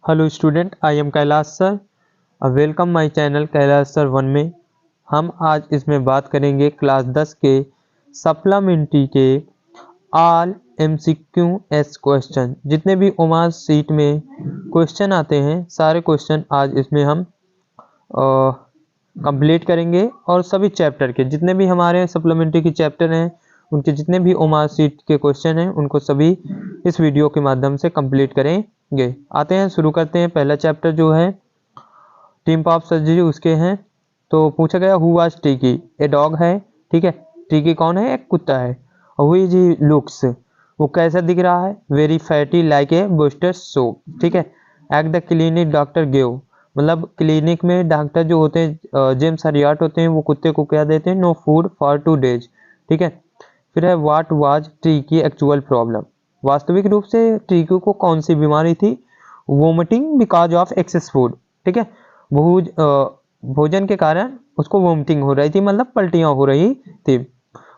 Hello student, I am Kailash sir. Welcome my channel Kailash sir 1 में। हम आज इसमें बात करेंगे क्लास 10 के सप्लीमेंट्री के ऑल एमसीक्यू एस क्वेश्चन। जितने भी ओमार सीट में क्वेश्चन आते हैं सारे क्वेश्चन आज इसमें हम कंप्लीट करेंगे। और सभी चैप्टर के जितने भी हमारे सप्लीमेंट्री के चैप्टर हैं उनके जितने भी ओमार सीट के क्वेश्चन हैं उनको सभी इस वीडियो के माध्यम से कंप्लीट करेंगे। आते हैं, शुरू करते हैं। पहला चैप्टर जो है टीम ऑफ सर्जरी उसके हैं। तो पूछा गया who was tricky, a dog है, ठीक है। ट्रिकी कौन है? एक कुत्ता है। हु इज ही लुक्स, वो कैसा दिख रहा है? Very fatty like a booster soap, ठीक है। At the clinic doctor give, मतलब क्लिनिक में डॉक्टर जो होते हैं जेम्स हरियाट होते हैं, वो कुत्ते को क्या देते हैं? नो फूड फॉर 2 डेज, ठीक है। फिर है what was tricky actual problem, वास्तविक रूप से ट्रिकी को कौन सी बीमारी थी? Vomiting because of excess food, ठीक है। भोजन के कारण उसको वोमिटिंग हो रही थी, मतलब पलटियां हो रही थी।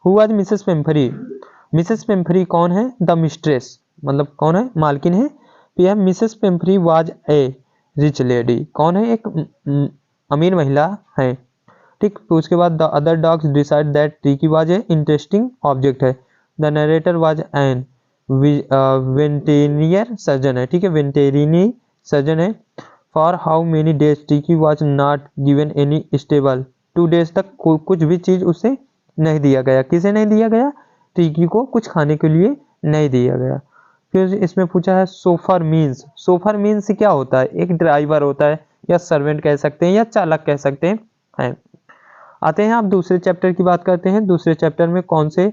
हु वाज मिसेस पेम्फरी, मिसेस पेम्फरी कौन है? द मिस्ट्रेस, मतलब कौन है? मालकिन है। फिर Mrs Pumphrey was a rich lady, कौन है? एक अमीर महिला है, ठीक। तो उसके बाद the other dogs decide that Tricki was a interesting object है। द नरेटर वाज एन वेंटेरियर सर्जन है, ठीक है, वेंटेरिनी सर्जन है। For how many days Tricki was not given any stable, 2 days तक कुछ भी चीज उसे नहीं दिया गया। किसे नहीं दिया गया? ट्रिकी को कुछ खाने के लिए नहीं दिया गया। फिर इसमें पूछा है सोफर मीन्स, सोफर मीन्स क्या होता है? एक ड्राइवर होता है, या सर्वेंट कह सकते हैं, या चालक कह सकते हैं। आते हैं आप दूसरे चैप्टर की बात करते हैं। दूसरे चैप्टर में कौन से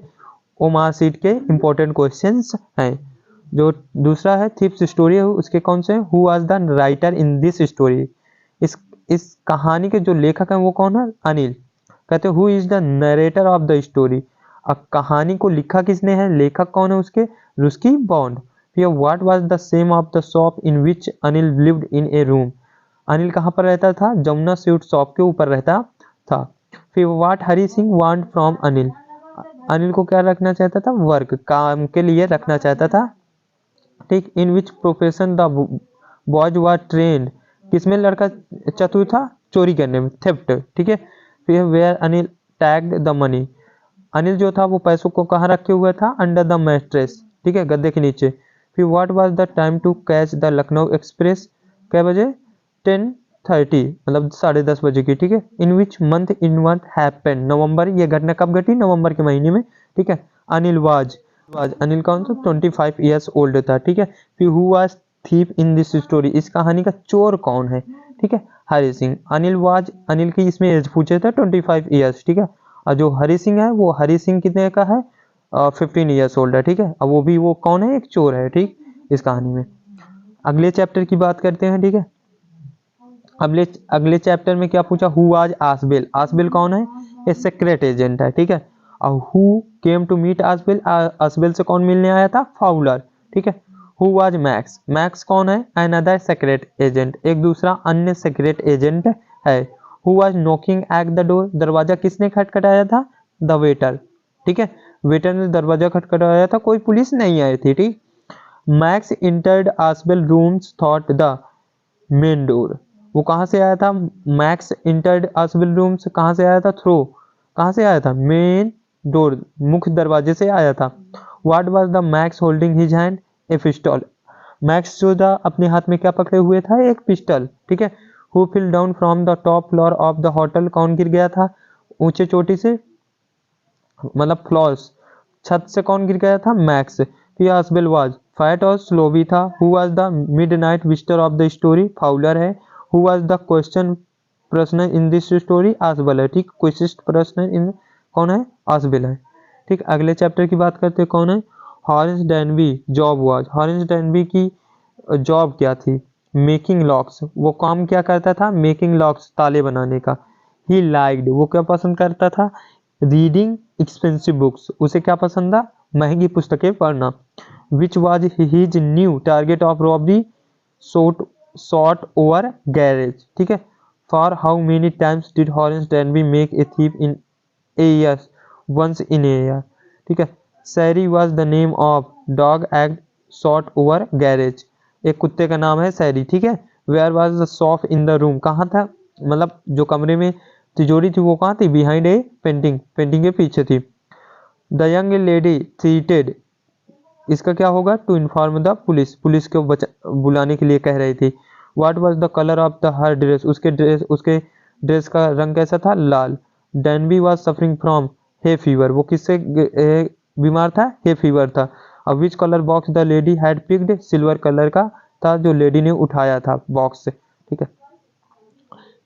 ओमार सीट के इंपॉर्टेंट क्वेश्चंस हैं? जो दूसरा है थीप्स स्टोरी है, उसके कौन से? Who was the writer in this story, इस कहानी के जो लेखक हैं वो कौन है? अनिल। कहते who is the narrator of the story, अब कहानी को लिखा किसने है? लेखक कौन है उसके? रुस्की बॉन्ड। फिर what was the same of the shop in which Anil lived in A room, Anil कहाँ पर रहता था? जमुना स्वीट शॉप के ऊपर रहता था। फिर what Hari Singh want from Anil, Anil को क्या रखना चाहता था? वर्क, काम के लिए रखना चाहता था, ठीक। In which profession the boys was trained, किसमें लड़का चतुर था? चोरी करने में, थेफ्ट, ठीक है। फिर where Anil tagged the money, Anil जो था वो पैसों को कहाँ रखे हुए था? अंडर द मैट्रेस, ठीक है, गद्दे के नीचे। फिर what was the time to catch the Lucknow express, कै बजे? 10:30, मतलब 10:30 बजे की, ठीक है। In which month in what happened, November, ये घटना कब घटी? नवंबर के महीने में, ठीक है। अनिल वाज, अनिल कौन सा? 25 ईयर्स ओल्ड था, ठीक है। फिर who was thief in this story, इस कहानी का चोर कौन है? ठीक है, हरि सिंह। अनिल वाज, अनिल की इसमें एज पूछे थे 25 ईयर्स, ठीक है। और जो हरि सिंह है वो हरि सिंह कितने का है? 15 ईयर्स ओल्ड है, ठीक है। अब वो भी वो कौन है? एक चोर है, ठीक, इस कहानी में। अगले चैप्टर की बात करते हैं, ठीक है। अगले चैप्टर में क्या पूछा? हु वाज आसबेल, आसबेल कौन है? ए सीक्रेट एजेंट है, ठीक है। और हु केम टू मीट आसबेल, आसबेल से कौन मिलने आया था? फाउलर, ठीक है। हु वाज मैक्स, मैक्स कौन है? अनदर सीक्रेट एजेंट, एक दूसरा अन्य सीक्रेट एजेंट है। Who was knocking at the door, दरवाजा किसने खटखटाया था? द वेटर, ठीक है, वेटर ने दरवाजा खटखटाया था, कोई पुलिस नहीं आई थी, ठीक। Max entered Ausable rooms thought the main door, वो कहाँ से आया था? मैक्स इंटर्ड आसबेल रूम्स कहाँ से आया था? थ्रू, कहाँ से आया था? मेन डोर, मुख्य दरवाजे से आया था। What was the max holding his hand? A pistol, max जो था अपने हाथ में क्या पकड़े हुए था? एक पिस्टल, ठीक है। Who fell down from the top floor of the hotel, कौन गिर गया था ऊंचे चोटी से? मतलब फ्लोर्स, छत से कौन गिर गया था? मैक्स। फिर आसबेल वाज फैट और स्लो भी था। Who was the midnight visitor of the story? Fowler है। हु वाज द क्वेश्चन प्रश्न इन दिस स्टोरी? आसबेल है, ठीक, क्वेश्चन प्रश्न इन कौन है? आसबेल है, ठीक। अगले चैप्टर की बात करते हैं, कौन है? हॉरेंस डैनबी जॉब वाज, हॉरेंस डैनबी की जॉब क्या थी? मेकिंग लॉक्स, वो काम क्या करता था? मेकिंग लॉक्स, ताले बनाने का। ही लाइक्ड, वो क्या पसंद करता था? रीडिंग एक्सपेंसिव बुक्स, उसे क्या पसंद था? महंगी पुस्तकें पढ़ना। Which was his new target of robbery? Short over garage, ठीक है। For how many times did Horace Danby make a thief in a year? Once in a year, ठीक है। Sairy was the name of dog at short over garage, एक कुत्ते का नाम है Sairy, ठीक है। Where was the shop in the room, कहाँ था, मतलब जो कमरे में तिजोरी थी वो कहाँ थी, बिहाइंड ए पेंटिंग, पेंटिंग के पीछे थी। द यंग लेडी सीटेड, इसका क्या होगा, to inform the police, police को बुलाने के लिए कह रही थी। What was the colour of the her dress, उसके ड्रेस का रंग कैसा था, लाल। Danby was suffering from hay fever, वो किससे बीमार था, हे फीवर था। अब which colour box the lady had picked, silver colour का था जो लेडी ने उठाया था बॉक्स से, ठीक है।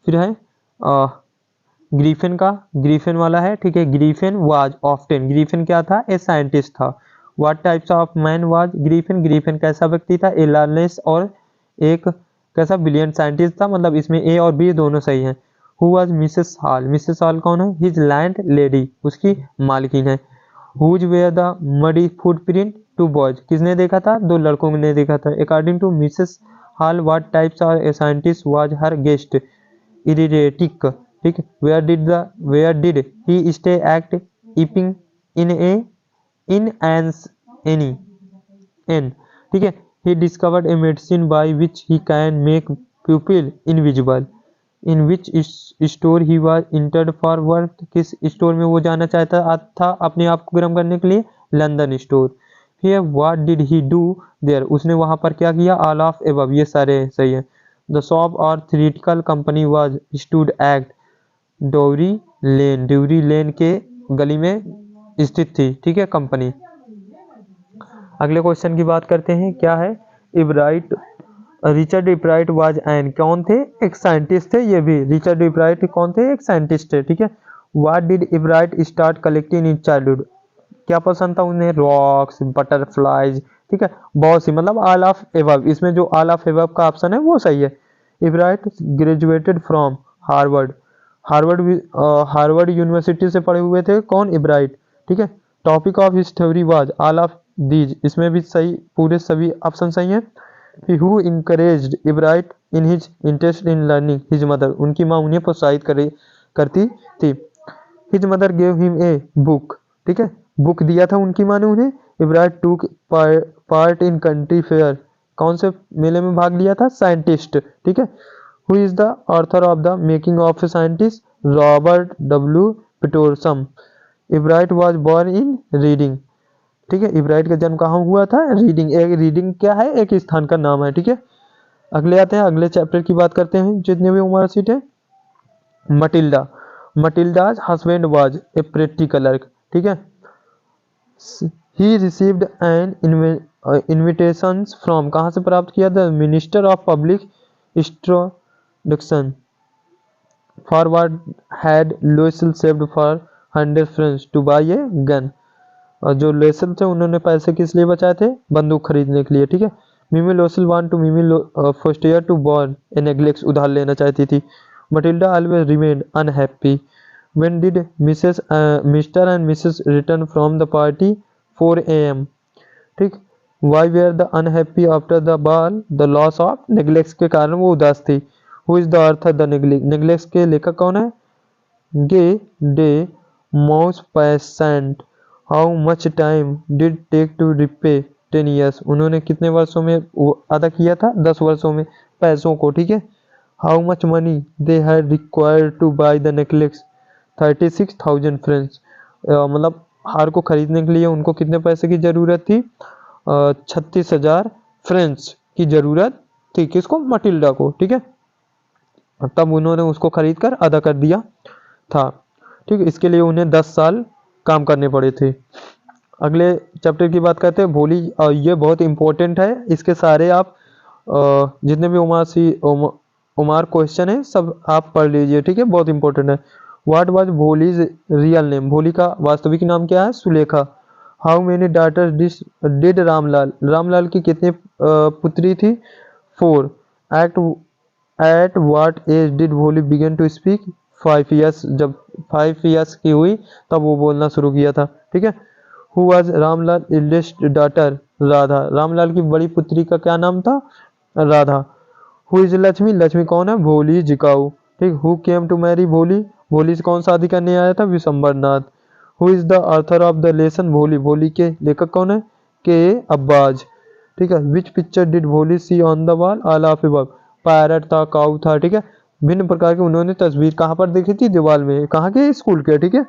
फिर है ग्रीफिन का, ग्रीफिन वाला है, ठीक है। ग्रीफिन वाज ऑफ्टन, ग्रीफिन क्या था, ए साइंटिस्ट था। What types of man was griffin, griffin कैसा व्यक्ति था, ए लर्नेस और एक कैसा ब्रिलियंट साइंटिस्ट था, मतलब इसमें ए और बी दोनों सही हैं। Who was Mrs Hall, Mrs Hall कौन है, हिज लैंड लेडी, उसकी मालकिन है। Whose were the muddy footprint, two boys, किसने देखा था, दो लड़कों ने देखा था। According to Mrs Hall what types of a scientist was her guest, erratic, ठीक है। Where did he stay at Iping in a inn एंस एनी एन, ठीक है। He discovered a medicine by which he can make people invisible. In which store he was entered for work, किस store में वो जाना चाहता था अपने आप को गर्म करने के लिए, London store. Here what did he do their, उसने वहां पर क्या किया, ऑल ऑफ एबव, ये सारे सही है। द शॉप और theoretical company was stood at Drury lane के गली में स्थित थी, ठीक है, कंपनी। अगले क्वेश्चन की बात करते हैं, क्या है, Ebright, Richard Ebright was an, कौन थे, एक साइंटिस्ट थे, ये भी रिचर्ड इब्राइट कौन थे, एक साइंटिस्ट थे, ठीक है। What did Ebright start collecting in childhood, क्या पसंद था उन्हें, रॉक्स, बटरफ्लाइज, ठीक है, बहुत सी, मतलब ऑल ऑफ एबव, इसमें जो ऑल ऑफ एबव का ऑप्शन है वो सही है। Ebright graduated from Harvard, Harvard university से पढ़े हुए थे कौन, इब्राइट, ठीक है। Topic of his theory was all of these, इसमें भी सही, पूरे सभी ऑप्शन सही हैं। He who encouraged Ebright in his interest in learning, his mother, उनकी माँ उन्हें प्रोत्साहित करती थी। His mother gave him a book, ठीक है, बुक दिया था उनकी माँ ने उन्हें। Ebright took part in country fair, कौन से मेले में भाग लिया था, साइंटिस्ट, ठीक है। Who is the author of the making of a scientist, Robert W Peterson. Ebright was born in Reading, ठीक है। इब्राइट का जन्म कहाँ हुआ था, रीडिंग, एक रीडिंग क्या है, एक स्थान का नाम है, ठीक है। अगले आते हैं, अगले चैप्टर की बात करते हैं, जितने भी उमर सीट है। Matilda, Matilda's husband was a pretty clerk, ठीक है। He received an invitation from, कहाँ से प्राप्त किया, the minister of public instruction. For what had Loisel saved for 100 francs to buy a gun, और जो लोइसल थे उन्होंने पैसे किस लिए बचाए थे, बंदूक खरीदने के लिए, ठीक है। मिमी लोइसल वांट टू मिमी फोस्टियर टू बॉर्न ए नेग्लेक्स, उधार लेना चाहती थी। Matilda always remained unhappy. When did Mr and Mrs return from the party 4 AM, ठीक। Why were the unhappy after the ball, the loss of, necklace के कारण वो उदास थी। Who is the author the necklace, necklace के लेखक कौन है, Guy de Maupassant. How much time did take to repay 10 years, उन्होंने कितने वर्षों में अदा किया था, 10 वर्षों में, पैसों को, ठीक है। How much money they had required to buy the necklace, 36,000 francs, मतलब हार को खरीदने के लिए उनको कितने पैसे की जरूरत थी, 36,000 फ्रेंच की जरूरत थी, किसको, मटिल्डा को, ठीक है। तब उन्होंने उसको खरीद कर अदा कर दिया था, ठीक है। इसके लिए उन्हें 10 साल काम करने पड़े थे। अगले चैप्टर की बात करते हैं, भोली, ये बहुत इंपॉर्टेंट है, इसके सारे आप जितने भी उमार क्वेश्चन है सब आप पढ़ लीजिए, ठीक है, बहुत इंपॉर्टेंट है। What was Bholi's real name, भोली का वास्तविक नाम क्या है, Sulekha. How many daughters did Ramlal, Ramlal की कितनी पुत्री थी, 4। एट व्हाट एज डिड भोली बिगन टू स्पीक, 5 years, जब 5 years की हुई तब वो बोलना शुरू किया था, ठीक है। Who was Ramlal eldest daughter, Radha, Ramlal की बड़ी पुत्री का क्या नाम था, राधा। हु इज लक्ष्मी, लक्ष्मी कौन है, भोली जिकाऊ, ठीक। हु केम टू मैरी भोली, भोली से कौन शादी करने आया था, Vishambharnath. Who is the author of the lesson Bholi, Bholi के लेखक कौन है, के अब्बाज। ठीक है। विच picture did Bholi see on the wall, all of above, parrot था, काऊ था, ठीक है। भिन्न प्रकार के उन्होंने तस्वीर कहाँ पर देखी थी, दीवार में, कहाँ के, स्कूल के, ठीक है।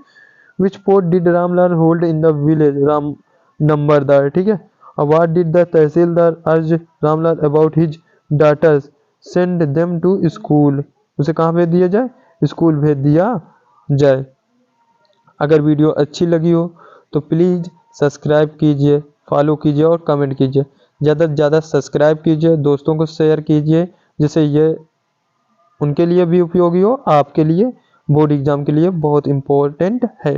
Which post did Ramlal hold in the village, Ram numberdar, ठीक है। What did the tehsildar urge Ramlal about his daughters, send them to school, उसे कहाँ भेज दिया जाए, स्कूल भेज दिया जाए। अगर वीडियो अच्छी लगी हो तो प्लीज़ सब्सक्राइब कीजिए, फॉलो कीजिए और कमेंट कीजिए। ज़्यादा से ज़्यादा सब्सक्राइब कीजिए, दोस्तों को शेयर कीजिए, जिससे ये उनके लिए भी उपयोगी हो, आपके लिए बोर्ड एग्ज़ाम के लिए बहुत इम्पोर्टेंट है।